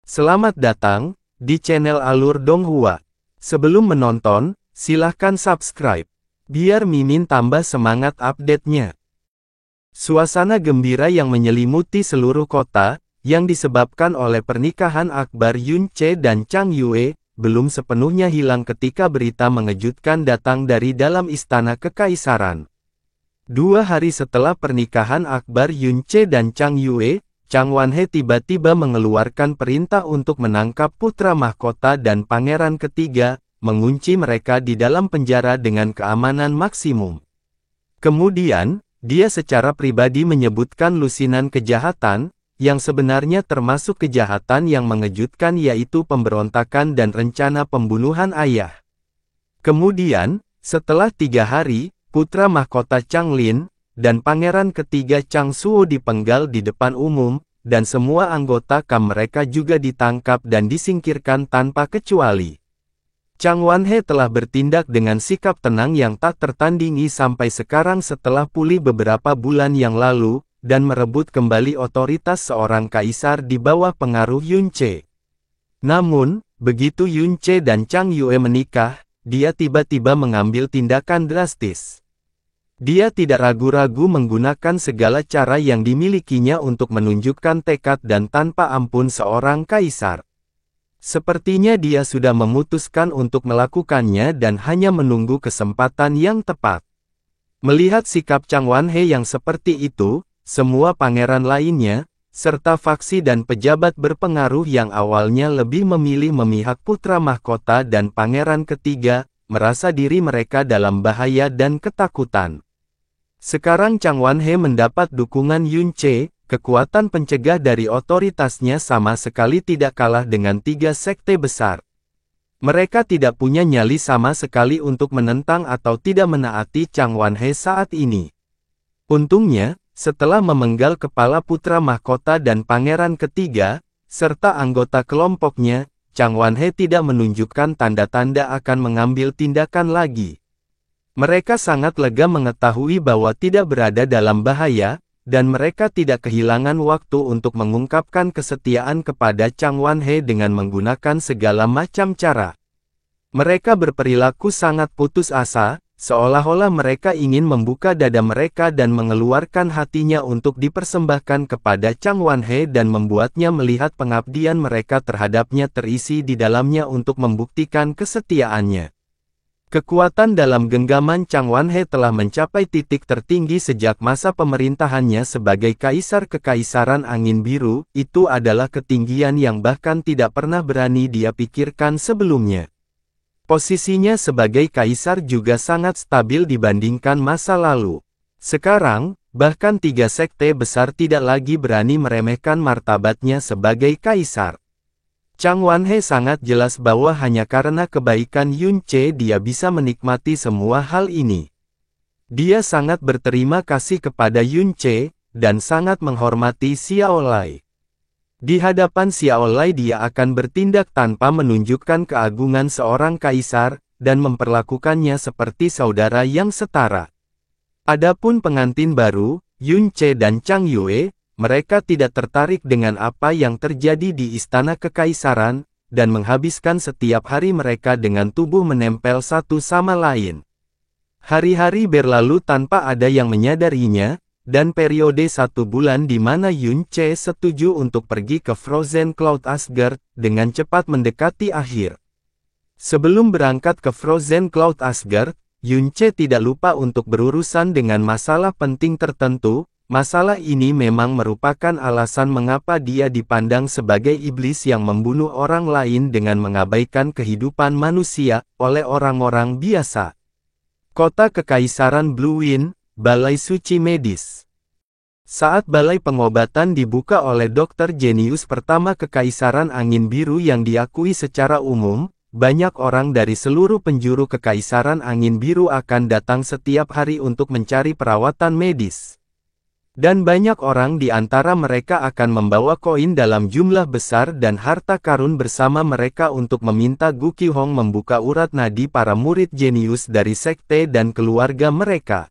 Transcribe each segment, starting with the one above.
Selamat datang di channel Alur Donghua. Sebelum menonton, silahkan subscribe, biar Mimin tambah semangat update-nya. Suasana gembira yang menyelimuti seluruh kota, yang disebabkan oleh pernikahan akbar Yun Che dan Chang Yue, belum sepenuhnya hilang ketika berita mengejutkan datang dari dalam istana kekaisaran. 2 hari setelah pernikahan akbar Yun Che dan Chang Yue, Chang Wanhe tiba-tiba mengeluarkan perintah untuk menangkap putra mahkota dan pangeran ketiga, mengunci mereka di dalam penjara dengan keamanan maksimum. Kemudian, dia secara pribadi menyebutkan lusinan kejahatan, yang sebenarnya termasuk kejahatan yang mengejutkan yaitu pemberontakan dan rencana pembunuhan ayah. Kemudian, setelah 3 hari, putra mahkota Chang Lin, dan pangeran ketiga Chang Suo dipenggal di depan umum, dan semua anggota KAM mereka juga ditangkap dan disingkirkan tanpa kecuali. Chang Wanhe telah bertindak dengan sikap tenang yang tak tertandingi sampai sekarang setelah pulih beberapa bulan yang lalu, dan merebut kembali otoritas seorang kaisar di bawah pengaruh Yun Che. Namun, begitu Yun Che dan Chang Yue menikah, dia tiba-tiba mengambil tindakan drastis. Dia tidak ragu-ragu menggunakan segala cara yang dimilikinya untuk menunjukkan tekad dan tanpa ampun seorang kaisar. Sepertinya dia sudah memutuskan untuk melakukannya dan hanya menunggu kesempatan yang tepat. Melihat sikap Chang Wanhe yang seperti itu, semua pangeran lainnya, serta faksi dan pejabat berpengaruh yang awalnya lebih memilih memihak putra mahkota dan pangeran ketiga, merasa diri mereka dalam bahaya dan ketakutan. Sekarang Chang Wanhe mendapat dukungan Yun Che, kekuatan pencegah dari otoritasnya sama sekali tidak kalah dengan 3 sekte besar. Mereka tidak punya nyali sama sekali untuk menentang atau tidak menaati Chang Wanhe saat ini. Untungnya, setelah memenggal kepala putra mahkota dan pangeran ketiga, serta anggota kelompoknya, Chang Wanhe tidak menunjukkan tanda-tanda akan mengambil tindakan lagi. Mereka sangat lega mengetahui bahwa tidak berada dalam bahaya, dan mereka tidak kehilangan waktu untuk mengungkapkan kesetiaan kepada Chang Wanhe dengan menggunakan segala macam cara. Mereka berperilaku sangat putus asa, seolah-olah mereka ingin membuka dada mereka dan mengeluarkan hatinya untuk dipersembahkan kepada Chang Wanhe dan membuatnya melihat pengabdian mereka terhadapnya terisi di dalamnya untuk membuktikan kesetiaannya. Kekuatan dalam genggaman Chang Wanhe telah mencapai titik tertinggi sejak masa pemerintahannya sebagai Kaisar Kekaisaran Angin Biru, itu adalah ketinggian yang bahkan tidak pernah berani dia pikirkan sebelumnya. Posisinya sebagai Kaisar juga sangat stabil dibandingkan masa lalu. Sekarang, bahkan 3 sekte besar tidak lagi berani meremehkan martabatnya sebagai Kaisar. Chang Wanhe sangat jelas bahwa hanya karena kebaikan Yun Che dia bisa menikmati semua hal ini. Dia sangat berterima kasih kepada Yun Che, dan sangat menghormati Xiao Lai. Di hadapan Xiao Lai dia akan bertindak tanpa menunjukkan keagungan seorang kaisar, dan memperlakukannya seperti saudara yang setara. Adapun pengantin baru, Yun Che dan Chang Yue, mereka tidak tertarik dengan apa yang terjadi di istana kekaisaran, dan menghabiskan setiap hari mereka dengan tubuh menempel satu sama lain. Hari-hari berlalu tanpa ada yang menyadarinya, dan periode 1 bulan di mana Yun Che setuju untuk pergi ke Frozen Cloud Asgard, dengan cepat mendekati akhir. Sebelum berangkat ke Frozen Cloud Asgard, Yun Che tidak lupa untuk berurusan dengan masalah penting tertentu. Masalah ini memang merupakan alasan mengapa dia dipandang sebagai iblis yang membunuh orang lain dengan mengabaikan kehidupan manusia, oleh orang-orang biasa. Kota Kekaisaran Blue Wind, Balai Suci Medis. Saat balai pengobatan dibuka oleh dokter jenius pertama Kekaisaran Angin Biru yang diakui secara umum, banyak orang dari seluruh penjuru Kekaisaran Angin Biru akan datang setiap hari untuk mencari perawatan medis. Dan banyak orang di antara mereka akan membawa koin dalam jumlah besar dan harta karun bersama mereka untuk meminta Gu Qihong membuka urat nadi para murid jenius dari sekte dan keluarga mereka.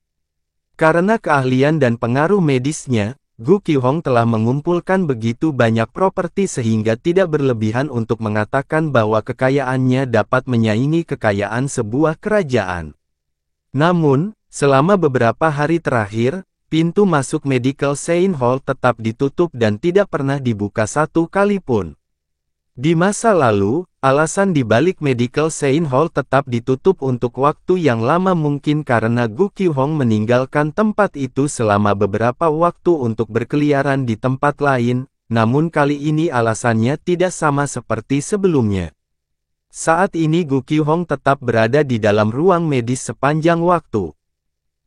Karena keahlian dan pengaruh medisnya, Gu Qihong telah mengumpulkan begitu banyak properti sehingga tidak berlebihan untuk mengatakan bahwa kekayaannya dapat menyaingi kekayaan sebuah kerajaan. Namun, selama beberapa hari terakhir, pintu masuk Medical Sein Hall tetap ditutup dan tidak pernah dibuka satu kali pun. Di masa lalu, alasan di balik Medical Sein Hall tetap ditutup untuk waktu yang lama mungkin karena Gu Qihong meninggalkan tempat itu selama beberapa waktu untuk berkeliaran di tempat lain, namun kali ini alasannya tidak sama seperti sebelumnya. Saat ini Gu Qihong tetap berada di dalam ruang medis sepanjang waktu.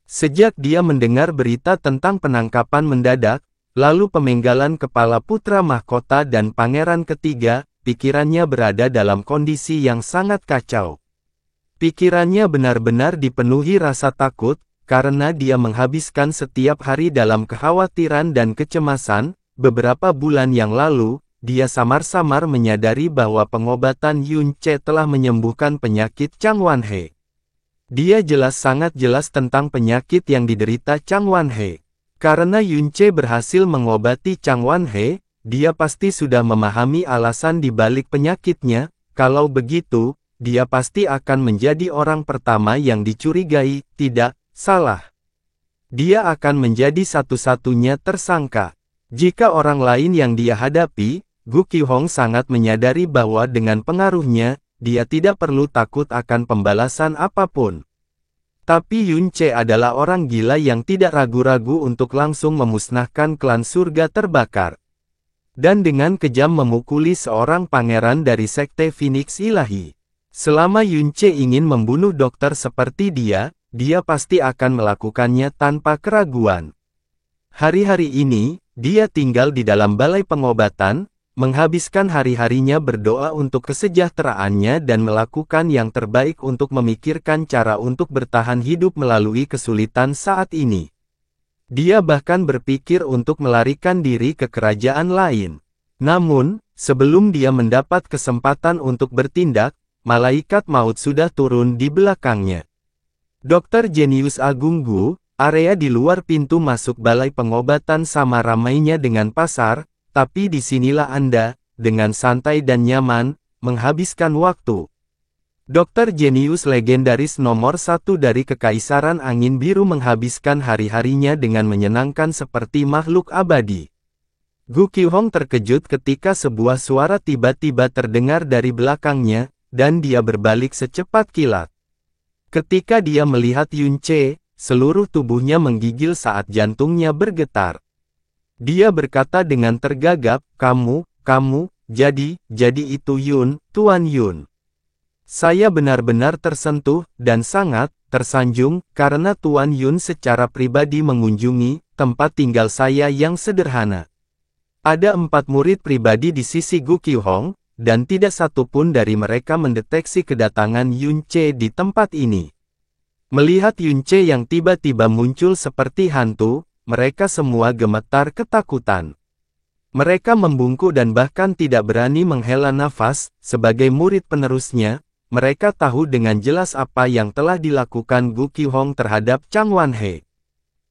Sejak dia mendengar berita tentang penangkapan mendadak, lalu pemenggalan kepala putra mahkota dan pangeran ketiga, pikirannya berada dalam kondisi yang sangat kacau. Pikirannya benar-benar dipenuhi rasa takut, karena dia menghabiskan setiap hari dalam kekhawatiran dan kecemasan. Beberapa bulan yang lalu, dia samar-samar menyadari bahwa pengobatan Yun Che telah menyembuhkan penyakit Chang Wanhe. Dia sangat jelas tentang penyakit yang diderita Chang Wanhe. Karena Yun Che berhasil mengobati Chang Wanhe, dia pasti sudah memahami alasan di balik penyakitnya. Kalau begitu, dia pasti akan menjadi orang pertama yang dicurigai. Tidak salah. Dia akan menjadi satu-satunya tersangka. Jika orang lain yang dia hadapi, Gu Qihong sangat menyadari bahwa dengan pengaruhnya, dia tidak perlu takut akan pembalasan apapun. Tapi Yun Che adalah orang gila yang tidak ragu-ragu untuk langsung memusnahkan klan surga terbakar. Dan dengan kejam memukuli seorang pangeran dari sekte Phoenix Ilahi. Selama Yun Che ingin membunuh dokter seperti dia pasti akan melakukannya tanpa keraguan. Hari-hari ini, dia tinggal di dalam balai pengobatan, menghabiskan hari-harinya berdoa untuk kesejahteraannya dan melakukan yang terbaik untuk memikirkan cara untuk bertahan hidup melalui kesulitan saat ini. Dia bahkan berpikir untuk melarikan diri ke kerajaan lain. Namun, sebelum dia mendapat kesempatan untuk bertindak, malaikat maut sudah turun di belakangnya. Dr. Jenius Agung Gu, area di luar pintu masuk balai pengobatan sama ramainya dengan pasar, tapi disinilah Anda, dengan santai dan nyaman, menghabiskan waktu. Dr. Jenius legendaris nomor 1 dari Kekaisaran Angin Biru menghabiskan hari-harinya dengan menyenangkan seperti makhluk abadi. Gu Qihong terkejut ketika sebuah suara tiba-tiba terdengar dari belakangnya, dan dia berbalik secepat kilat. Ketika dia melihat Yun Che, seluruh tubuhnya menggigil saat jantungnya bergetar. Dia berkata dengan tergagap, kamu, jadi itu Yun, Tuan Yun. Saya benar-benar tersentuh, dan sangat, tersanjung, karena Tuan Yun secara pribadi mengunjungi, tempat tinggal saya yang sederhana. Ada 4 murid pribadi di sisi Gu Qihong, dan tidak satu pun dari mereka mendeteksi kedatangan Yun Che di tempat ini. Melihat Yun Che yang tiba-tiba muncul seperti hantu, mereka semua gemetar ketakutan. Mereka membungkuk dan bahkan tidak berani menghela nafas. Sebagai murid penerusnya, mereka tahu dengan jelas apa yang telah dilakukan Gu Qihong terhadap Chang Wanhe.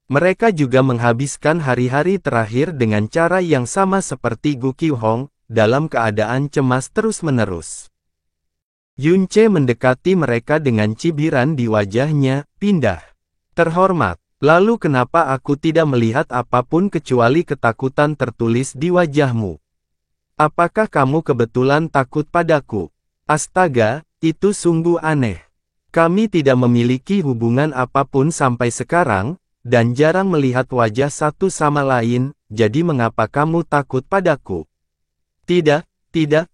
Mereka juga menghabiskan hari-hari terakhir dengan cara yang sama seperti Gu Qihong, dalam keadaan cemas terus-menerus. Yun Che mendekati mereka dengan cibiran di wajahnya, pindah. Terhormat, lalu kenapa aku tidak melihat apapun kecuali ketakutan tertulis di wajahmu? Apakah kamu kebetulan takut padaku? Astaga! Itu sungguh aneh. Kami tidak memiliki hubungan apapun sampai sekarang, dan jarang melihat wajah satu sama lain, jadi mengapa kamu takut padaku? Tidak,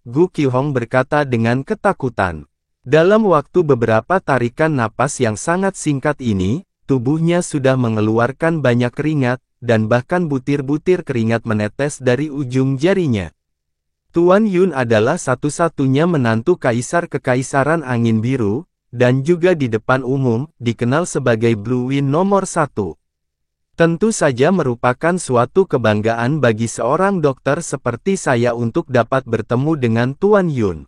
Gu Qihong berkata dengan ketakutan. Dalam waktu beberapa tarikan napas yang sangat singkat ini, tubuhnya sudah mengeluarkan banyak keringat, dan bahkan butir-butir keringat menetes dari ujung jarinya. Tuan Yun adalah satu-satunya menantu Kaisar Kekaisaran Angin Biru, dan juga di depan umum, dikenal sebagai Blue Wind nomor 1. Tentu saja merupakan suatu kebanggaan bagi seorang dokter seperti saya untuk dapat bertemu dengan Tuan Yun.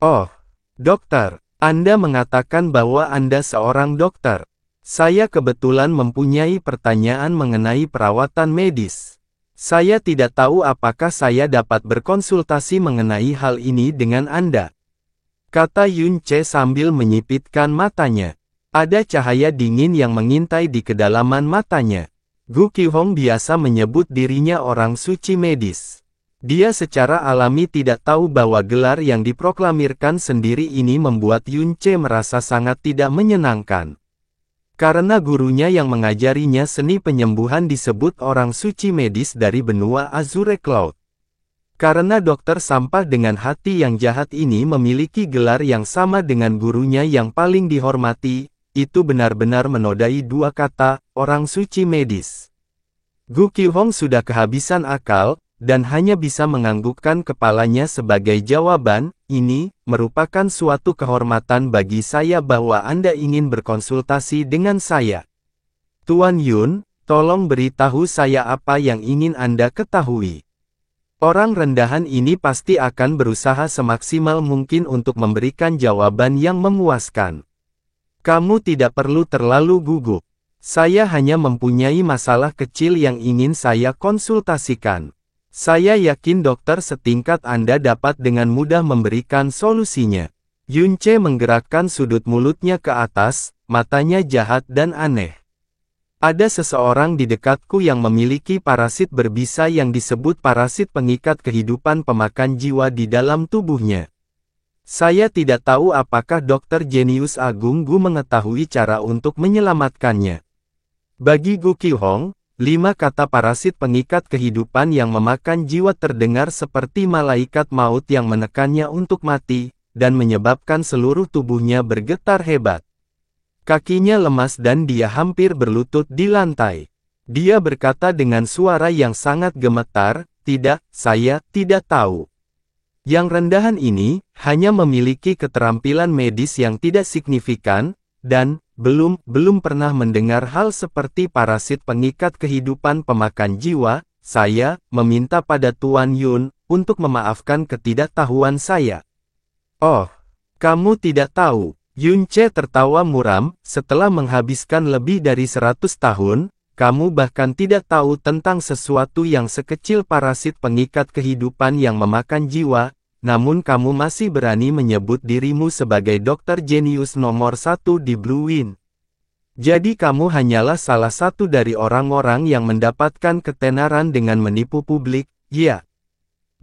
Oh, dokter, Anda mengatakan bahwa Anda seorang dokter. Saya kebetulan mempunyai pertanyaan mengenai perawatan medis. Saya tidak tahu apakah saya dapat berkonsultasi mengenai hal ini dengan Anda, kata Yun Che sambil menyipitkan matanya. Ada cahaya dingin yang mengintai di kedalaman matanya. Gu Qihong biasa menyebut dirinya orang suci medis. Dia secara alami tidak tahu bahwa gelar yang diproklamirkan sendiri ini membuat Yun Che merasa sangat tidak menyenangkan. Karena gurunya yang mengajarinya seni penyembuhan disebut orang suci medis dari benua Azure Cloud. Karena dokter sampah dengan hati yang jahat ini memiliki gelar yang sama dengan gurunya yang paling dihormati, itu benar-benar menodai dua kata, orang suci medis. Gu Qihong sudah kehabisan akal, dan hanya bisa menganggukkan kepalanya sebagai jawaban. Ini merupakan suatu kehormatan bagi saya bahwa Anda ingin berkonsultasi dengan saya. Tuan Yun, tolong beritahu saya apa yang ingin Anda ketahui. Orang rendahan ini pasti akan berusaha semaksimal mungkin untuk memberikan jawaban yang memuaskan. Kamu tidak perlu terlalu gugup. Saya hanya mempunyai masalah kecil yang ingin saya konsultasikan. Saya yakin dokter setingkat Anda dapat dengan mudah memberikan solusinya. Yun Che menggerakkan sudut mulutnya ke atas, matanya jahat dan aneh. Ada seseorang di dekatku yang memiliki parasit berbisa yang disebut parasit pengikat kehidupan pemakan jiwa di dalam tubuhnya. Saya tidak tahu apakah dokter jenius agung Gu mengetahui cara untuk menyelamatkannya. Bagi Gu Qihong, 5 kata parasit pengikat kehidupan yang memakan jiwa terdengar seperti malaikat maut yang menekannya untuk mati, dan menyebabkan seluruh tubuhnya bergetar hebat. Kakinya lemas dan dia hampir berlutut di lantai. Dia berkata dengan suara yang sangat gemetar, "Tidak, saya tidak tahu." Yang rendahan ini, hanya memiliki keterampilan medis yang tidak signifikan, dan belum pernah mendengar hal seperti parasit pengikat kehidupan pemakan jiwa. Saya meminta pada Tuan Yun untuk memaafkan ketidaktahuan saya. Oh, kamu tidak tahu. Yun Che tertawa muram. Setelah menghabiskan lebih dari 100 tahun, kamu bahkan tidak tahu tentang sesuatu yang sekecil parasit pengikat kehidupan yang memakan jiwa, namun kamu masih berani menyebut dirimu sebagai dokter jenius nomor 1 di Blue Wind. Jadi kamu hanyalah salah satu dari orang-orang yang mendapatkan ketenaran dengan menipu publik, ya.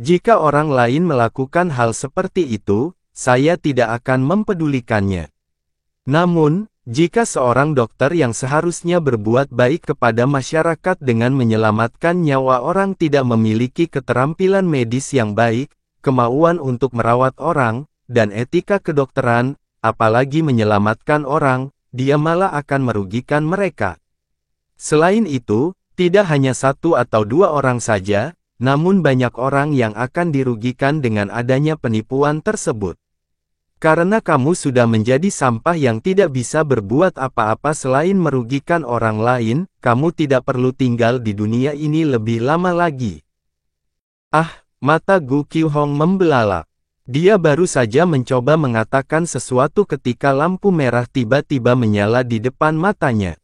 Jika orang lain melakukan hal seperti itu, saya tidak akan mempedulikannya. Namun, jika seorang dokter yang seharusnya berbuat baik kepada masyarakat dengan menyelamatkan nyawa orang tidak memiliki keterampilan medis yang baik, kemauan untuk merawat orang, dan etika kedokteran, apalagi menyelamatkan orang, dia malah akan merugikan mereka. Selain itu, tidak hanya 1 atau 2 orang saja, namun banyak orang yang akan dirugikan dengan adanya penipuan tersebut. Karena kamu sudah menjadi sampah yang tidak bisa berbuat apa-apa selain merugikan orang lain, kamu tidak perlu tinggal di dunia ini lebih lama lagi. Ah, mata Gu Qihong membelalak. Dia baru saja mencoba mengatakan sesuatu ketika lampu merah tiba-tiba menyala di depan matanya.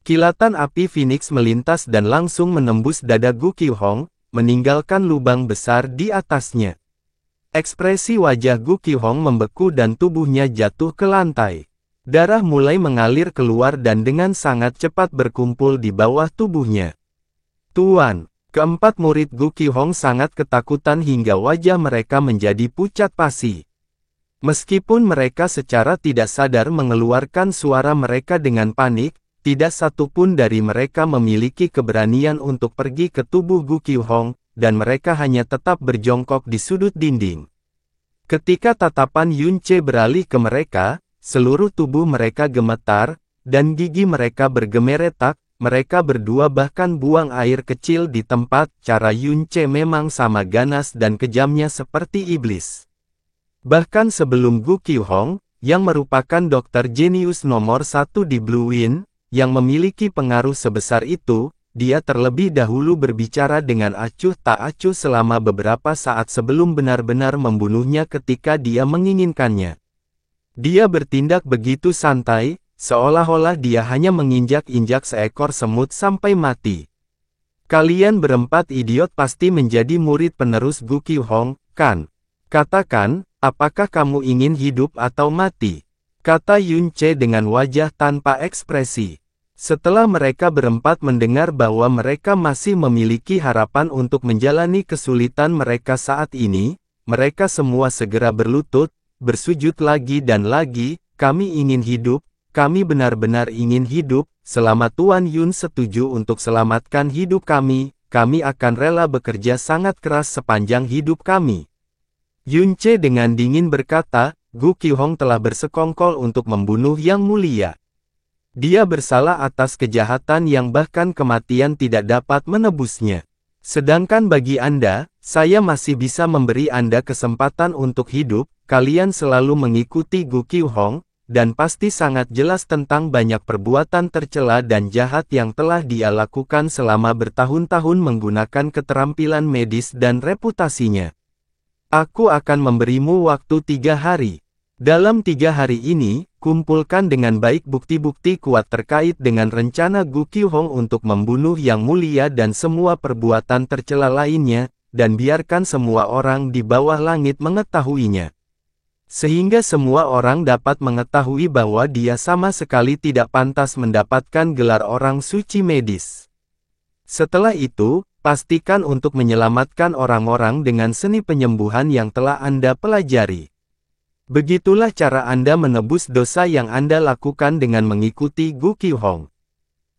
Kilatan api Phoenix melintas dan langsung menembus dada Gu Qihong, meninggalkan lubang besar di atasnya. Ekspresi wajah Gu Qihong membeku dan tubuhnya jatuh ke lantai. Darah mulai mengalir keluar dan dengan sangat cepat berkumpul di bawah tubuhnya. Tuan, keempat murid Gu Qihong sangat ketakutan hingga wajah mereka menjadi pucat pasi. Meskipun mereka secara tidak sadar mengeluarkan suara mereka dengan panik, tidak satu pun dari mereka memiliki keberanian untuk pergi ke tubuh Gu Qihong, dan mereka hanya tetap berjongkok di sudut dinding. Ketika tatapan Yun Che beralih ke mereka, seluruh tubuh mereka gemetar, dan gigi mereka bergemeretak, mereka berdua bahkan buang air kecil di tempat. Cara Yun Che memang sama ganas dan kejamnya seperti iblis. Bahkan sebelum Gu Qihong, yang merupakan dokter jenius nomor 1 di Blue Wind, yang memiliki pengaruh sebesar itu, dia terlebih dahulu berbicara dengan acuh tak acuh selama beberapa saat sebelum benar-benar membunuhnya ketika dia menginginkannya. Dia bertindak begitu santai, seolah-olah dia hanya menginjak-injak seekor semut sampai mati. Kalian berempat idiot pasti menjadi murid penerus Gu Qiuhong, kan? Katakan, apakah kamu ingin hidup atau mati? Kata Yun Ce dengan wajah tanpa ekspresi. Setelah mereka berempat mendengar bahwa mereka masih memiliki harapan untuk menjalani kesulitan mereka saat ini, mereka semua segera berlutut, bersujud lagi dan lagi, kami ingin hidup, kami benar-benar ingin hidup, selama Tuan Yun setuju untuk selamatkan hidup kami akan rela bekerja sangat keras sepanjang hidup kami. Yun Ce dengan dingin berkata, Gu Qiuhong telah bersekongkol untuk membunuh Yang Mulia. Dia bersalah atas kejahatan yang bahkan kematian tidak dapat menebusnya. Sedangkan bagi Anda, saya masih bisa memberi Anda kesempatan untuk hidup, kalian selalu mengikuti Gu Qiuhong, dan pasti sangat jelas tentang banyak perbuatan tercela dan jahat yang telah dia lakukan selama bertahun-tahun menggunakan keterampilan medis dan reputasinya. Aku akan memberimu waktu 3 hari. Dalam 3 hari ini, kumpulkan dengan baik bukti-bukti kuat terkait dengan rencana Gu Qiuhong untuk membunuh Yang Mulia dan semua perbuatan tercela lainnya, dan biarkan semua orang di bawah langit mengetahuinya. Sehingga semua orang dapat mengetahui bahwa dia sama sekali tidak pantas mendapatkan gelar orang suci medis. Setelah itu, pastikan untuk menyelamatkan orang-orang dengan seni penyembuhan yang telah Anda pelajari. Begitulah cara Anda menebus dosa yang Anda lakukan dengan mengikuti Gu Qiuhong.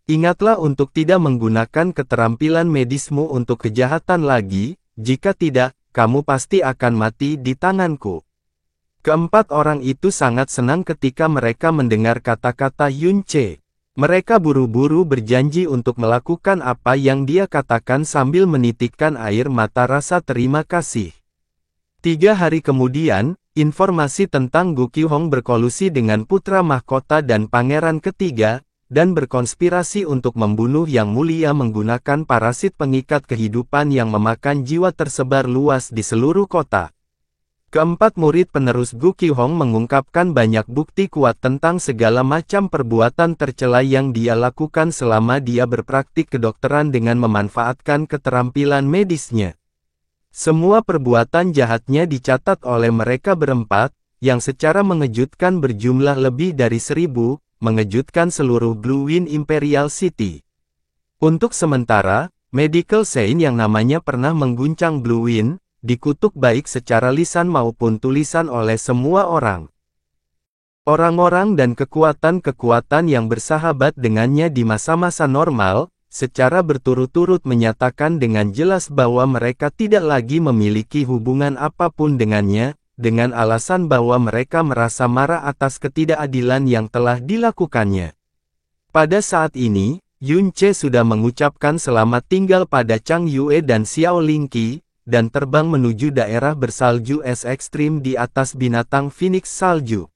Ingatlah untuk tidak menggunakan keterampilan medismu untuk kejahatan lagi, jika tidak, kamu pasti akan mati di tanganku. Keempat orang itu sangat senang ketika mereka mendengar kata-kata Yun Ce. Mereka buru-buru berjanji untuk melakukan apa yang dia katakan sambil menitikkan air mata rasa terima kasih. 3 hari kemudian, informasi tentang Gu Qiuhong berkolusi dengan putra mahkota dan pangeran ketiga, dan berkonspirasi untuk membunuh Yang Mulia menggunakan parasit pengikat kehidupan yang memakan jiwa tersebar luas di seluruh kota. Keempat murid penerus Gu Qiuhong mengungkapkan banyak bukti kuat tentang segala macam perbuatan tercela yang dia lakukan selama dia berpraktik kedokteran dengan memanfaatkan keterampilan medisnya. Semua perbuatan jahatnya dicatat oleh mereka berempat, yang secara mengejutkan berjumlah lebih dari 1000, mengejutkan seluruh Blue Wind Imperial City. Untuk sementara, Medical Saint yang namanya pernah mengguncang Blue Wind, dikutuk baik secara lisan maupun tulisan oleh semua orang. Orang-orang dan kekuatan-kekuatan yang bersahabat dengannya di masa-masa normal, secara berturut-turut menyatakan dengan jelas bahwa mereka tidak lagi memiliki hubungan apapun dengannya, dengan alasan bahwa mereka merasa marah atas ketidakadilan yang telah dilakukannya. Pada saat ini, Yun Ce sudah mengucapkan selamat tinggal pada Chang Yue dan Xiao Lingqi, dan terbang menuju daerah bersalju es ekstrim di atas binatang Phoenix salju.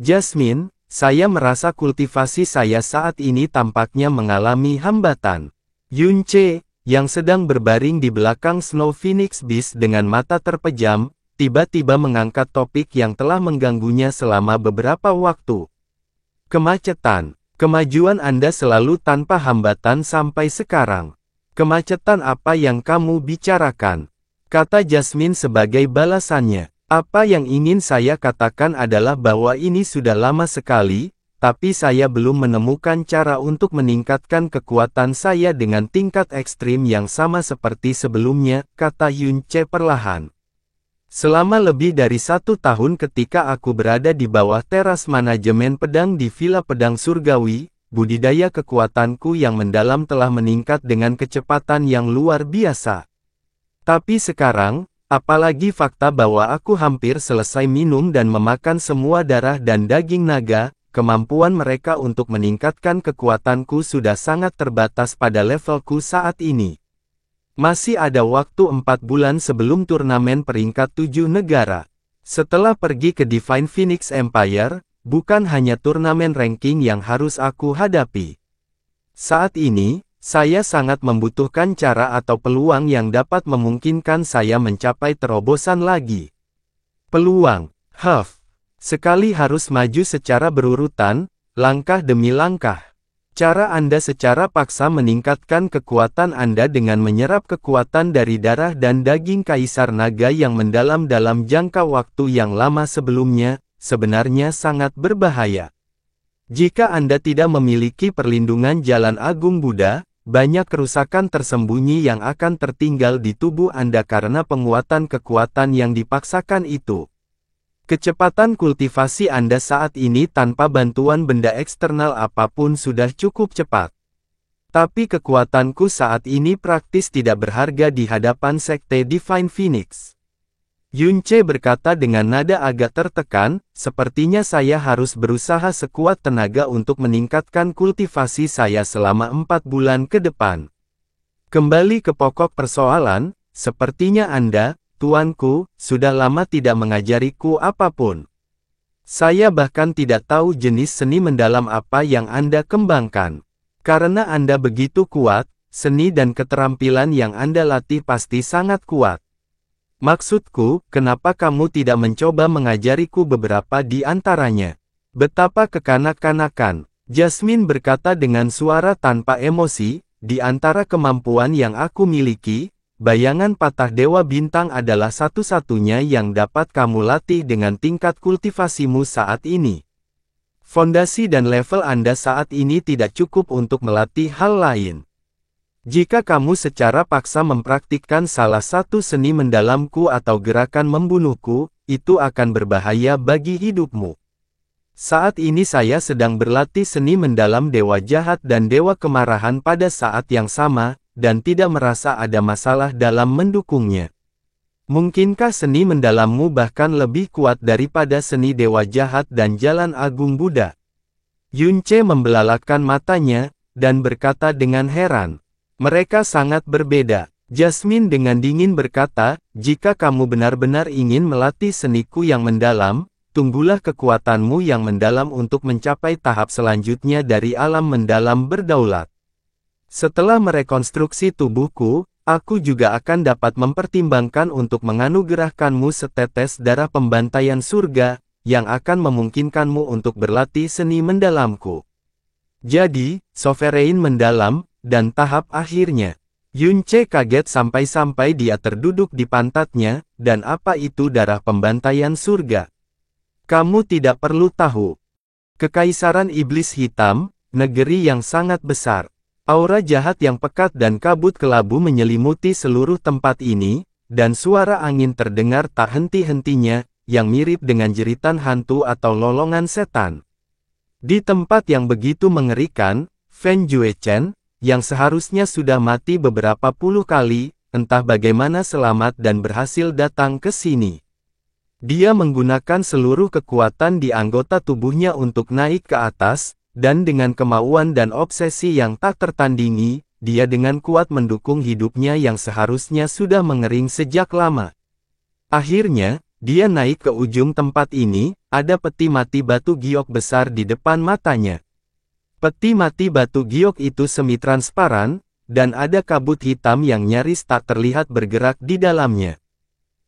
Jasmine, saya merasa kultivasi saya saat ini tampaknya mengalami hambatan. Yun Ce, yang sedang berbaring di belakang Snow Phoenix Beast dengan mata terpejam, tiba-tiba mengangkat topik yang telah mengganggunya selama beberapa waktu. Kemacetan. Kemajuan Anda selalu tanpa hambatan sampai sekarang. Kemacetan apa yang kamu bicarakan? Kata Jasmine sebagai balasannya. Apa yang ingin saya katakan adalah bahwa ini sudah lama sekali, tapi saya belum menemukan cara untuk meningkatkan kekuatan saya dengan tingkat ekstrim yang sama seperti sebelumnya, kata Yun Ce perlahan. Selama lebih dari 1 tahun ketika aku berada di bawah teras manajemen pedang di Villa Pedang Surgawi, budidaya kekuatanku yang mendalam telah meningkat dengan kecepatan yang luar biasa. Tapi sekarang, apalagi fakta bahwa aku hampir selesai minum dan memakan semua darah dan daging naga, kemampuan mereka untuk meningkatkan kekuatanku sudah sangat terbatas pada levelku saat ini. Masih ada waktu 4 bulan sebelum turnamen peringkat 7 negara. Setelah pergi ke Divine Phoenix Empire, bukan hanya turnamen ranking yang harus aku hadapi. Saat ini, saya sangat membutuhkan cara atau peluang yang dapat memungkinkan saya mencapai terobosan lagi. Peluang, sekali harus maju secara berurutan, langkah demi langkah. Cara Anda secara paksa meningkatkan kekuatan Anda dengan menyerap kekuatan dari darah dan daging kaisar naga yang mendalam dalam jangka waktu yang lama sebelumnya, sebenarnya sangat berbahaya. Jika Anda tidak memiliki perlindungan Jalan Agung Buddha, banyak kerusakan tersembunyi yang akan tertinggal di tubuh Anda karena penguatan kekuatan yang dipaksakan itu. Kecepatan kultivasi Anda saat ini tanpa bantuan benda eksternal apapun sudah cukup cepat. Tapi kekuatanku saat ini praktis tidak berharga di hadapan Sekte Divine Phoenix. Yunce berkata dengan nada agak tertekan, sepertinya saya harus berusaha sekuat tenaga untuk meningkatkan kultivasi saya selama 4 bulan ke depan. Kembali ke pokok persoalan, sepertinya Anda, Tuanku, sudah lama tidak mengajariku apapun. Saya bahkan tidak tahu jenis seni mendalam apa yang Anda kembangkan. Karena Anda begitu kuat, seni dan keterampilan yang Anda latih pasti sangat kuat. Maksudku, kenapa kamu tidak mencoba mengajariku beberapa di antaranya? Betapa kekanak-kanakan, Jasmine berkata dengan suara tanpa emosi, di antara kemampuan yang aku miliki, bayangan patah Dewa Bintang adalah satu-satunya yang dapat kamu latih dengan tingkat kultivasimu saat ini. Fondasi dan level Anda saat ini tidak cukup untuk melatih hal lain. Jika kamu secara paksa mempraktikkan salah satu seni mendalamku atau gerakan membunuhku, itu akan berbahaya bagi hidupmu. Saat ini saya sedang berlatih seni mendalam Dewa Jahat dan Dewa Kemarahan pada saat yang sama, dan tidak merasa ada masalah dalam mendukungnya. Mungkinkah seni mendalammu bahkan lebih kuat daripada seni Dewa Jahat dan Jalan Agung Buddha? Yunce membelalakan matanya, dan berkata dengan heran. Mereka sangat berbeda. Jasmine dengan dingin berkata, jika kamu benar-benar ingin melatih seniku yang mendalam, tunggulah kekuatanmu yang mendalam untuk mencapai tahap selanjutnya dari alam mendalam berdaulat. Setelah merekonstruksi tubuhku, aku juga akan dapat mempertimbangkan untuk menganugerahkanmu setetes darah pembantaian surga, yang akan memungkinkanmu untuk berlatih seni mendalamku. Jadi, sovereign mendalam, dan tahap akhirnya. Yunce kaget sampai-sampai dia terduduk di pantatnya, dan apa itu darah pembantaian surga? Kamu tidak perlu tahu. Kekaisaran Iblis Hitam, negeri yang sangat besar. Aura jahat yang pekat dan kabut kelabu menyelimuti seluruh tempat ini, dan suara angin terdengar tak henti-hentinya, yang mirip dengan jeritan hantu atau lolongan setan. Di tempat yang begitu mengerikan, Fen Juechen, yang seharusnya sudah mati beberapa puluh kali, entah bagaimana selamat dan berhasil datang ke sini. Dia menggunakan seluruh kekuatan di anggota tubuhnya untuk naik ke atas, dan dengan kemauan dan obsesi yang tak tertandingi, dia dengan kuat mendukung hidupnya yang seharusnya sudah mengering sejak lama. Akhirnya, dia naik ke ujung tempat ini, ada peti mati batu giok besar di depan matanya. Peti mati batu giok itu semi-transparan, dan ada kabut hitam yang nyaris tak terlihat bergerak di dalamnya.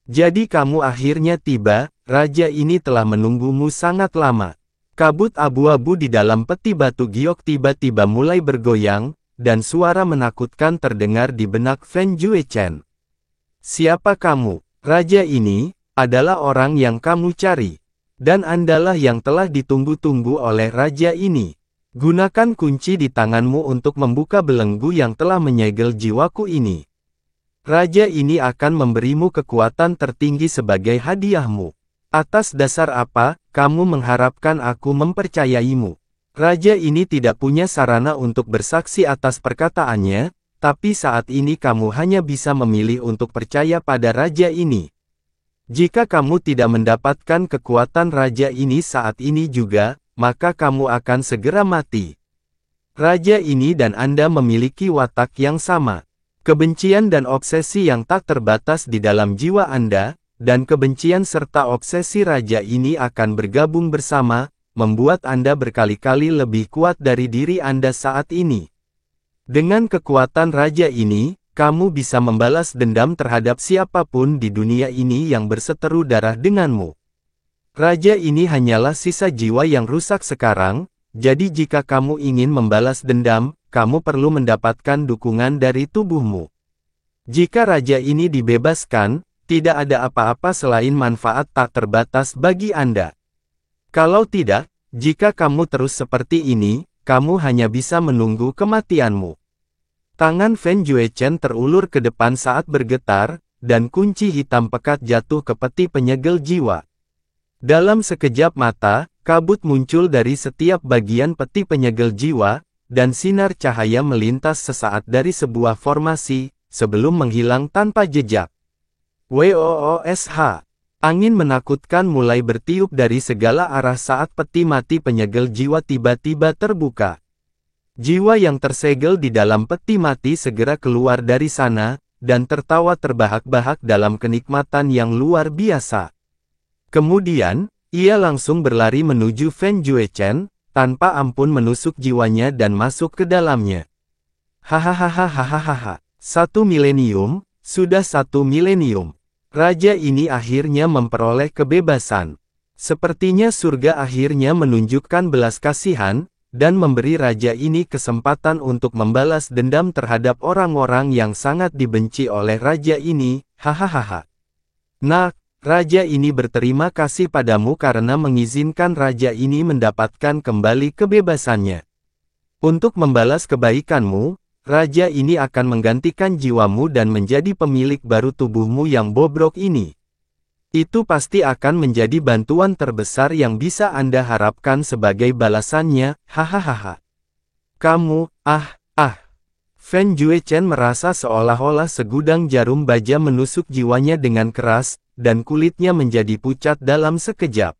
Jadi kamu akhirnya tiba, raja ini telah menunggumu sangat lama. Kabut abu-abu di dalam peti batu giok tiba-tiba mulai bergoyang, dan suara menakutkan terdengar di benak Fen Juechen. Siapa kamu? Raja ini adalah orang yang kamu cari. Dan Andalah yang telah ditunggu-tunggu oleh raja ini. Gunakan kunci di tanganmu untuk membuka belenggu yang telah menyegel jiwaku ini. Raja ini akan memberimu kekuatan tertinggi sebagai hadiahmu. Atas dasar apa, kamu mengharapkan aku mempercayaimu? Raja ini tidak punya sarana untuk bersaksi atas perkataannya, tapi saat ini kamu hanya bisa memilih untuk percaya pada raja ini. Jika kamu tidak mendapatkan kekuatan raja ini saat ini juga, maka kamu akan segera mati. Raja ini dan Anda memiliki watak yang sama. Kebencian dan obsesi yang tak terbatas di dalam jiwa Anda, dan kebencian serta obsesi raja ini akan bergabung bersama, membuat Anda berkali-kali lebih kuat dari diri Anda saat ini. Dengan kekuatan raja ini, kamu bisa membalas dendam terhadap siapapun di dunia ini yang berseteru darah denganmu. Raja ini hanyalah sisa jiwa yang rusak sekarang, jadi jika kamu ingin membalas dendam, kamu perlu mendapatkan dukungan dari tubuhmu. Jika raja ini dibebaskan, tidak ada apa-apa selain manfaat tak terbatas bagi Anda. Kalau tidak, jika kamu terus seperti ini, kamu hanya bisa menunggu kematianmu. Tangan Fen Juechen terulur ke depan saat bergetar, dan kunci hitam pekat jatuh ke peti penyegel jiwa. Dalam sekejap mata, kabut muncul dari setiap bagian peti penyegel jiwa, dan sinar cahaya melintas sesaat dari sebuah formasi, sebelum menghilang tanpa jejak. WOOSH. Angin menakutkan mulai bertiup dari segala arah saat peti mati penyegel jiwa tiba-tiba terbuka. Jiwa yang tersegel di dalam peti mati segera keluar dari sana, dan tertawa terbahak-bahak dalam kenikmatan yang luar biasa. Kemudian, ia langsung berlari menuju Fen Juechen, tanpa ampun menusuk jiwanya dan masuk ke dalamnya. Hahaha. 1 milenium, sudah 1 milenium. Raja ini akhirnya memperoleh kebebasan. Sepertinya surga akhirnya menunjukkan belas kasihan, dan memberi raja ini kesempatan untuk membalas dendam terhadap orang-orang yang sangat dibenci oleh raja ini. Hahaha. Nah, raja ini berterima kasih padamu karena mengizinkan raja ini mendapatkan kembali kebebasannya. Untuk membalas kebaikanmu, raja ini akan menggantikan jiwamu dan menjadi pemilik baru tubuhmu yang bobrok ini. Itu pasti akan menjadi bantuan terbesar yang bisa Anda harapkan sebagai balasannya. Hahaha. Kamu, Fen Juechen merasa seolah-olah segudang jarum baja menusuk jiwanya dengan keras, dan kulitnya menjadi pucat dalam sekejap.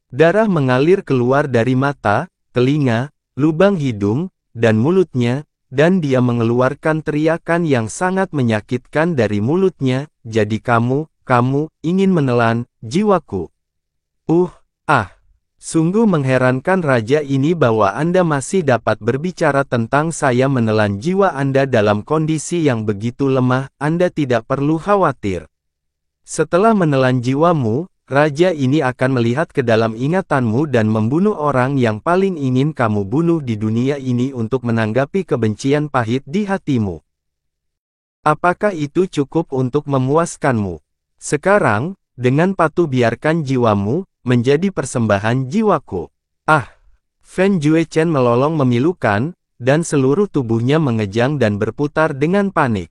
Darah mengalir keluar dari mata, telinga, lubang hidung, dan mulutnya, dan dia mengeluarkan teriakan yang sangat menyakitkan dari mulutnya, jadi kamu ingin menelan jiwaku. Sungguh mengherankan raja ini bahwa Anda masih dapat berbicara tentang saya menelan jiwa Anda dalam kondisi yang begitu lemah. Anda tidak perlu khawatir. Setelah menelan jiwamu, raja ini akan melihat ke dalam ingatanmu dan membunuh orang yang paling ingin kamu bunuh di dunia ini untuk menanggapi kebencian pahit di hatimu. Apakah itu cukup untuk memuaskanmu? Sekarang, dengan patuh biarkan jiwamu menjadi persembahan jiwaku. Fen Juechen melolong memilukan, dan seluruh tubuhnya mengejang dan berputar dengan panik.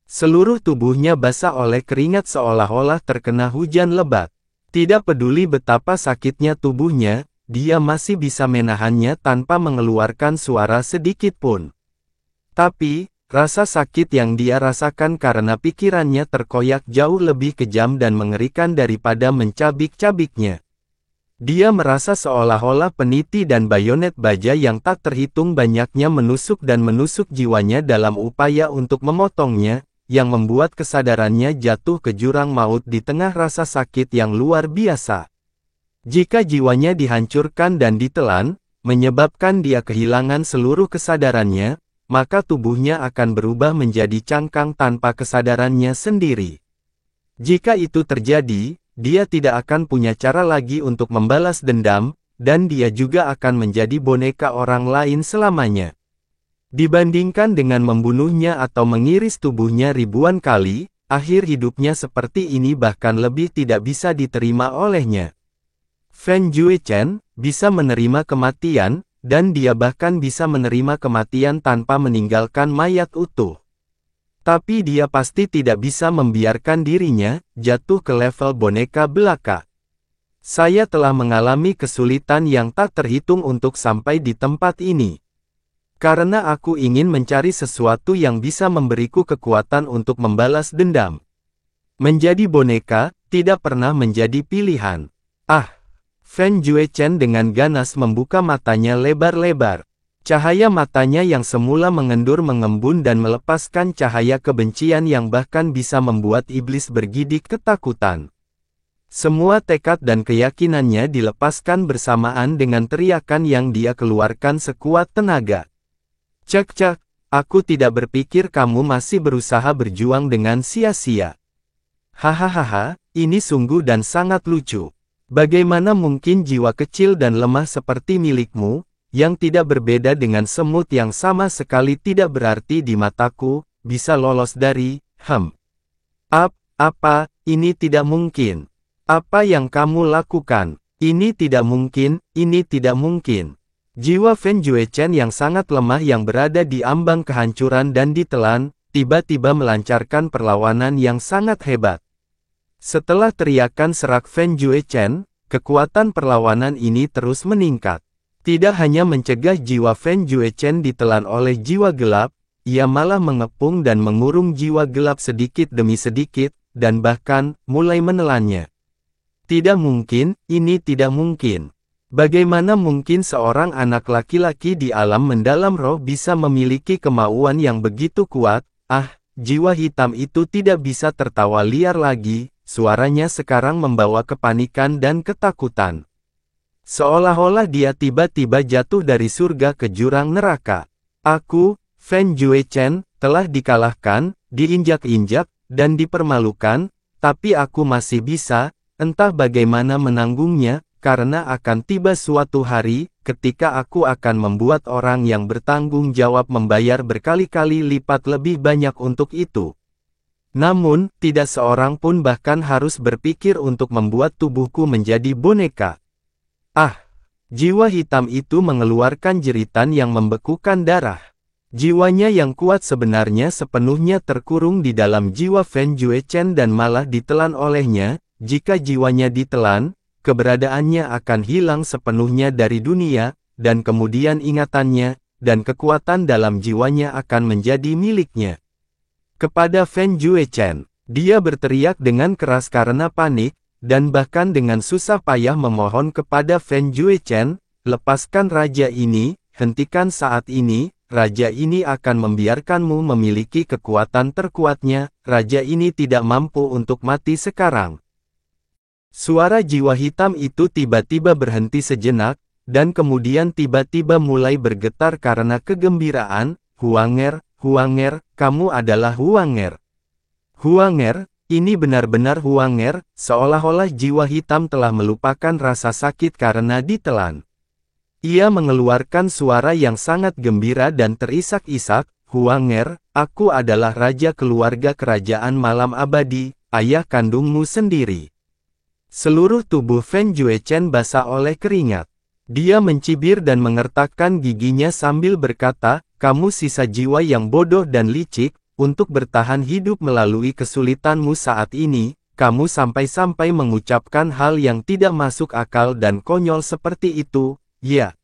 Seluruh tubuhnya basah oleh keringat seolah-olah terkena hujan lebat. Tidak peduli betapa sakitnya tubuhnya, dia masih bisa menahannya tanpa mengeluarkan suara sedikit pun. Tapi, rasa sakit yang dia rasakan karena pikirannya terkoyak jauh lebih kejam dan mengerikan daripada mencabik-cabiknya. Dia merasa seolah-olah peniti dan bayonet baja yang tak terhitung banyaknya menusuk jiwanya dalam upaya untuk memotongnya, yang membuat kesadarannya jatuh ke jurang maut di tengah rasa sakit yang luar biasa. Jika jiwanya dihancurkan dan ditelan, menyebabkan dia kehilangan seluruh kesadarannya, maka tubuhnya akan berubah menjadi cangkang tanpa kesadarannya sendiri. Jika itu terjadi, dia tidak akan punya cara lagi untuk membalas dendam, dan dia juga akan menjadi boneka orang lain selamanya. Dibandingkan dengan membunuhnya atau mengiris tubuhnya ribuan kali, akhir hidupnya seperti ini bahkan lebih tidak bisa diterima olehnya. Fen Juechen bisa menerima kematian, dan dia bahkan bisa menerima kematian tanpa meninggalkan mayat utuh. Tapi dia pasti tidak bisa membiarkan dirinya jatuh ke level boneka belaka. Saya telah mengalami kesulitan yang tak terhitung untuk sampai di tempat ini. Karena aku ingin mencari sesuatu yang bisa memberiku kekuatan untuk membalas dendam. Menjadi boneka tidak pernah menjadi pilihan. Fen Juechen dengan ganas membuka matanya lebar-lebar. Cahaya matanya yang semula mengendur mengembun dan melepaskan cahaya kebencian yang bahkan bisa membuat iblis bergidik ketakutan. Semua tekad dan keyakinannya dilepaskan bersamaan dengan teriakan yang dia keluarkan sekuat tenaga. Cek, aku tidak berpikir kamu masih berusaha berjuang dengan sia-sia. Hahaha, ini sungguh dan sangat lucu. Bagaimana mungkin jiwa kecil dan lemah seperti milikmu, yang tidak berbeda dengan semut yang sama sekali tidak berarti di mataku, bisa lolos dari, apa, ini tidak mungkin. Apa yang kamu lakukan? Ini tidak mungkin, ini tidak mungkin. Jiwa Fen Juechen yang sangat lemah yang berada di ambang kehancuran dan ditelan, tiba-tiba melancarkan perlawanan yang sangat hebat. Setelah teriakan serak Fen Juechen, kekuatan perlawanan ini terus meningkat. Tidak hanya mencegah jiwa Fen Juechen ditelan oleh jiwa gelap, ia malah mengepung dan mengurung jiwa gelap sedikit demi sedikit, dan bahkan, mulai menelannya. Tidak mungkin, ini tidak mungkin. Bagaimana mungkin seorang anak laki-laki di alam mendalam roh bisa memiliki kemauan yang begitu kuat? Jiwa hitam itu tidak bisa tertawa liar lagi, suaranya sekarang membawa kepanikan dan ketakutan. Seolah-olah dia tiba-tiba jatuh dari surga ke jurang neraka. Aku, Fen Juechen, telah dikalahkan, diinjak-injak, dan dipermalukan, tapi aku masih bisa, entah bagaimana menanggungnya, karena akan tiba suatu hari, ketika aku akan membuat orang yang bertanggung jawab membayar berkali-kali lipat lebih banyak untuk itu. Namun, tidak seorang pun bahkan harus berpikir untuk membuat tubuhku menjadi boneka. Jiwa hitam itu mengeluarkan jeritan yang membekukan darah. Jiwanya yang kuat sebenarnya sepenuhnya terkurung di dalam jiwa Fen Juechen dan malah ditelan olehnya. Jika jiwanya ditelan, keberadaannya akan hilang sepenuhnya dari dunia, dan kemudian ingatannya, dan kekuatan dalam jiwanya akan menjadi miliknya. Kepada Fen Juechen, dia berteriak dengan keras karena panik, dan bahkan dengan susah payah memohon kepada Fen Juechen, lepaskan raja ini, hentikan saat ini, raja ini akan membiarkanmu memiliki kekuatan terkuatnya, raja ini tidak mampu untuk mati sekarang. Suara jiwa hitam itu tiba-tiba berhenti sejenak, dan kemudian tiba-tiba mulai bergetar karena kegembiraan. Huanger, kamu adalah Huanger. Huanger, ini benar-benar Huanger, seolah-olah jiwa hitam telah melupakan rasa sakit karena ditelan. Ia mengeluarkan suara yang sangat gembira dan terisak-isak, Huanger, aku adalah raja keluarga kerajaan malam abadi, ayah kandungmu sendiri. Seluruh tubuh Fen Juechen basah oleh keringat. Dia mencibir dan mengertakkan giginya sambil berkata, kamu sisa jiwa yang bodoh dan licik, untuk bertahan hidup melalui kesulitanmu saat ini, kamu sampai-sampai mengucapkan hal yang tidak masuk akal dan konyol seperti itu, ya.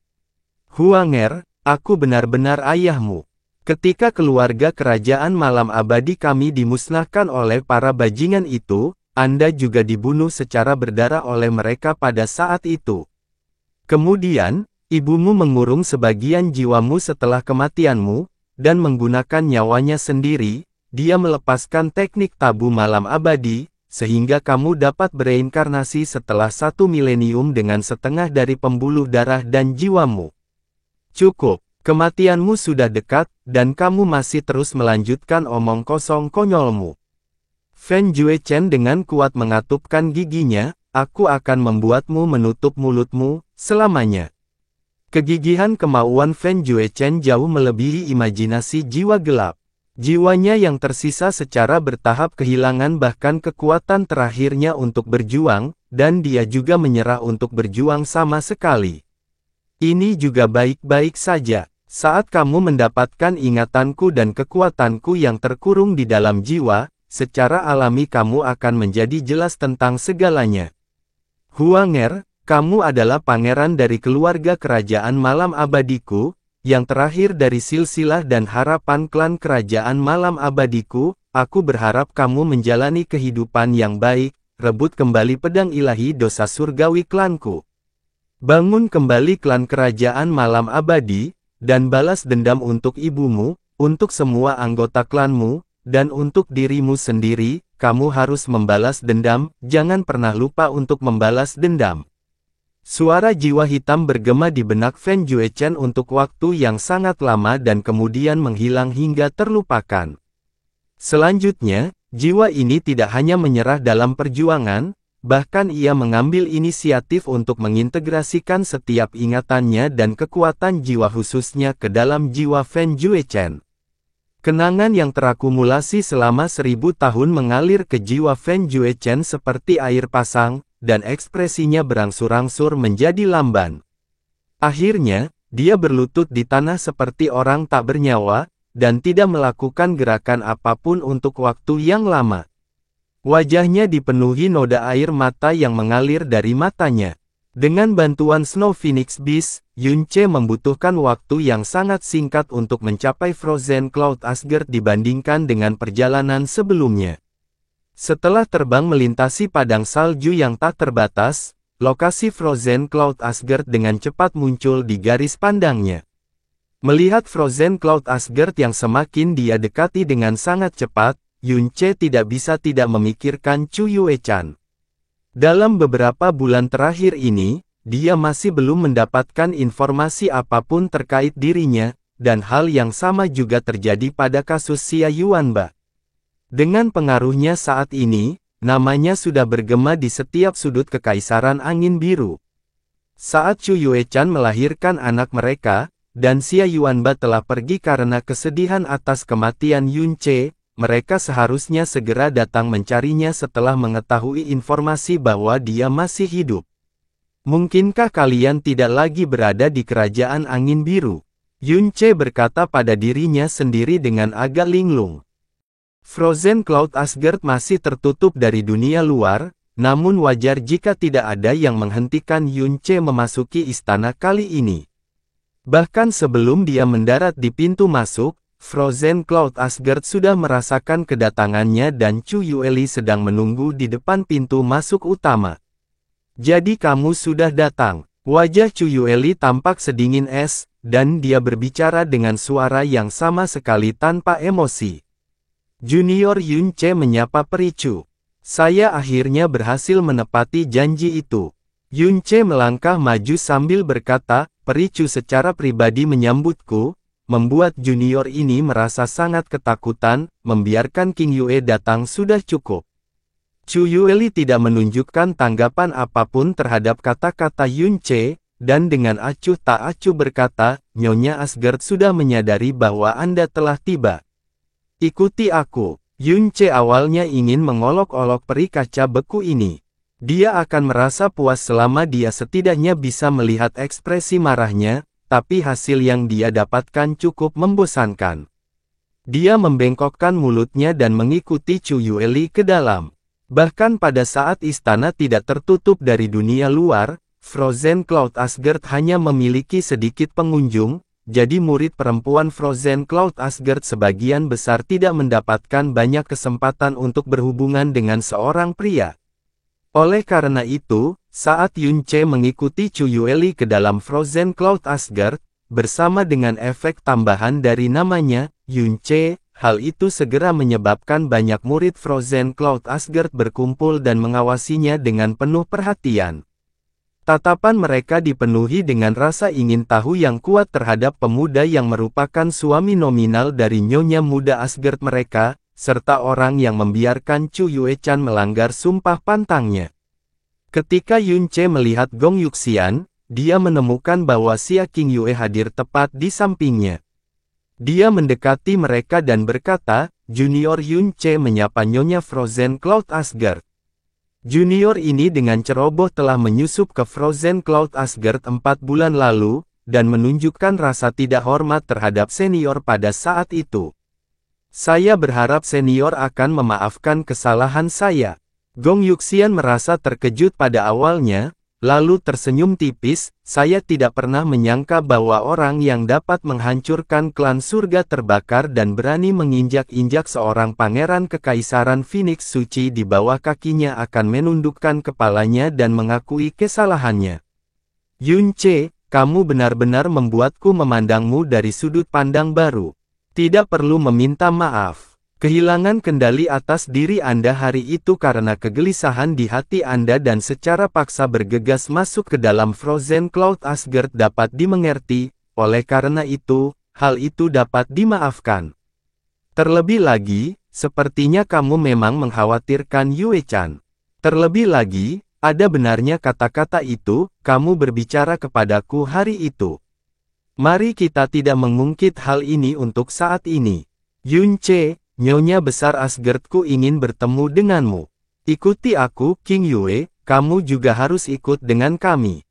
Huanger, aku benar-benar ayahmu. Ketika keluarga kerajaan malam abadi kami dimusnahkan oleh para bajingan itu, Anda juga dibunuh secara berdarah oleh mereka pada saat itu. Kemudian, ibumu mengurung sebagian jiwamu setelah kematianmu, dan menggunakan nyawanya sendiri, dia melepaskan teknik tabu malam abadi, sehingga kamu dapat bereinkarnasi setelah 1 milenium dengan setengah dari pembuluh darah dan jiwamu. Cukup, kematianmu sudah dekat, dan kamu masih terus melanjutkan omong kosong konyolmu. Fen Juechen dengan kuat mengatupkan giginya, aku akan membuatmu menutup mulutmu, selamanya. Kegigihan kemauan Fen Juechen jauh melebihi imajinasi jiwa gelap. Jiwanya yang tersisa secara bertahap kehilangan bahkan kekuatan terakhirnya untuk berjuang, dan dia juga menyerah untuk berjuang sama sekali. Ini juga baik-baik saja. Saat kamu mendapatkan ingatanku dan kekuatanku yang terkurung di dalam jiwa, secara alami kamu akan menjadi jelas tentang segalanya. Huanger, kamu adalah pangeran dari keluarga kerajaan malam abadiku, yang terakhir dari silsilah dan harapan klan kerajaan malam abadiku. Aku berharap kamu menjalani kehidupan yang baik, rebut kembali pedang ilahi dosa surgawi klanku. Bangun kembali klan kerajaan malam abadi, dan balas dendam untuk ibumu, untuk semua anggota klanmu, dan untuk dirimu sendiri. Kamu harus membalas dendam, jangan pernah lupa untuk membalas dendam. Suara jiwa hitam bergema di benak Fen Juechen untuk waktu yang sangat lama dan kemudian menghilang hingga terlupakan. Selanjutnya, jiwa ini tidak hanya menyerah dalam perjuangan, bahkan ia mengambil inisiatif untuk mengintegrasikan setiap ingatannya dan kekuatan jiwa khususnya ke dalam jiwa Fen Juechen. Kenangan yang terakumulasi selama 1000 tahun mengalir ke jiwa Fen Juechen seperti air pasang, dan ekspresinya berangsur-angsur menjadi lamban. Akhirnya, dia berlutut di tanah seperti orang tak bernyawa, dan tidak melakukan gerakan apapun untuk waktu yang lama. Wajahnya dipenuhi noda air mata yang mengalir dari matanya. Dengan bantuan Snow Phoenix Beast, Yunce membutuhkan waktu yang sangat singkat untuk mencapai Frozen Cloud Asgard dibandingkan dengan perjalanan sebelumnya. Setelah terbang melintasi padang salju yang tak terbatas, lokasi Frozen Cloud Asgard dengan cepat muncul di garis pandangnya. Melihat Frozen Cloud Asgard yang semakin dia dekati dengan sangat cepat, Yunce tidak bisa tidak memikirkan Chu Yue-chan. Dalam beberapa bulan terakhir ini, dia masih belum mendapatkan informasi apapun terkait dirinya, dan hal yang sama juga terjadi pada kasus Xia Yuanba. Dengan pengaruhnya saat ini, namanya sudah bergema di setiap sudut Kekaisaran Angin Biru. Saat Chu Yue-chan melahirkan anak mereka, dan Xia Yuanba telah pergi karena kesedihan atas kematian Yunce, mereka seharusnya segera datang mencarinya setelah mengetahui informasi bahwa dia masih hidup. Mungkinkah kalian tidak lagi berada di Kerajaan Angin Biru? Yunce berkata pada dirinya sendiri dengan agak linglung. Frozen Cloud Asgard masih tertutup dari dunia luar, namun wajar jika tidak ada yang menghentikan Yunce memasuki istana kali ini. Bahkan sebelum dia mendarat di pintu masuk, Frozen Cloud Asgard sudah merasakan kedatangannya dan Chu Yueli sedang menunggu di depan pintu masuk utama. Jadi kamu sudah datang. Wajah Chu Yueli tampak sedingin es, dan dia berbicara dengan suara yang sama sekali tanpa emosi. Junior Yunce menyapa Pericu. Saya akhirnya berhasil menepati janji itu. Yunce melangkah maju sambil berkata, Pericu secara pribadi menyambutku, membuat junior ini merasa sangat ketakutan, membiarkan King Yue datang sudah cukup. Chu Yueli tidak menunjukkan tanggapan apapun terhadap kata-kata Yunce, dan dengan acuh tak acuh berkata, Nyonya Asgard sudah menyadari bahwa Anda telah tiba. Ikuti aku. Yunce awalnya ingin mengolok-olok peri kaca beku ini. Dia akan merasa puas selama dia setidaknya bisa melihat ekspresi marahnya, tapi hasil yang dia dapatkan cukup membosankan. Dia membengkokkan mulutnya dan mengikuti Chu Yueli ke dalam. Bahkan pada saat istana tidak tertutup dari dunia luar, Frozen Cloud Asgard hanya memiliki sedikit pengunjung, jadi murid perempuan Frozen Cloud Asgard sebagian besar tidak mendapatkan banyak kesempatan untuk berhubungan dengan seorang pria. Oleh karena itu, saat Yunce mengikuti Chu Yueli ke dalam Frozen Cloud Asgard, bersama dengan efek tambahan dari namanya, Yunce, hal itu segera menyebabkan banyak murid Frozen Cloud Asgard berkumpul dan mengawasinya dengan penuh perhatian. Tatapan mereka dipenuhi dengan rasa ingin tahu yang kuat terhadap pemuda yang merupakan suami nominal dari nyonya muda Asgard mereka, serta orang yang membiarkan Chu Yue-chan melanggar sumpah pantangnya. Ketika Yunce melihat Gong Yuxian, dia menemukan bahwa Xia King Yue hadir tepat di sampingnya. Dia mendekati mereka dan berkata, Junior Yunce menyapa Nyonya Frozen Cloud Asgard. Junior ini dengan ceroboh telah menyusup ke Frozen Cloud Asgard 4 bulan lalu, dan menunjukkan rasa tidak hormat terhadap senior pada saat itu. Saya berharap senior akan memaafkan kesalahan saya. Gong Yuxian merasa terkejut pada awalnya, lalu tersenyum tipis, saya tidak pernah menyangka bahwa orang yang dapat menghancurkan klan surga terbakar dan berani menginjak-injak seorang pangeran kekaisaran Phoenix suci di bawah kakinya akan menundukkan kepalanya dan mengakui kesalahannya. Yunce, kamu benar-benar membuatku memandangmu dari sudut pandang baru. Tidak perlu meminta maaf. Kehilangan kendali atas diri Anda hari itu karena kegelisahan di hati Anda dan secara paksa bergegas masuk ke dalam Frozen Cloud Asgard dapat dimengerti, oleh karena itu, hal itu dapat dimaafkan. Terlebih lagi, sepertinya kamu memang mengkhawatirkan Yue-chan. Terlebih lagi, ada benarnya kata-kata itu, kamu berbicara kepadaku hari itu. Mari kita tidak mengungkit hal ini untuk saat ini. Yunce, Nyonya Besar Asgardku ingin bertemu denganmu. Ikuti aku, King Yue, kamu juga harus ikut dengan kami.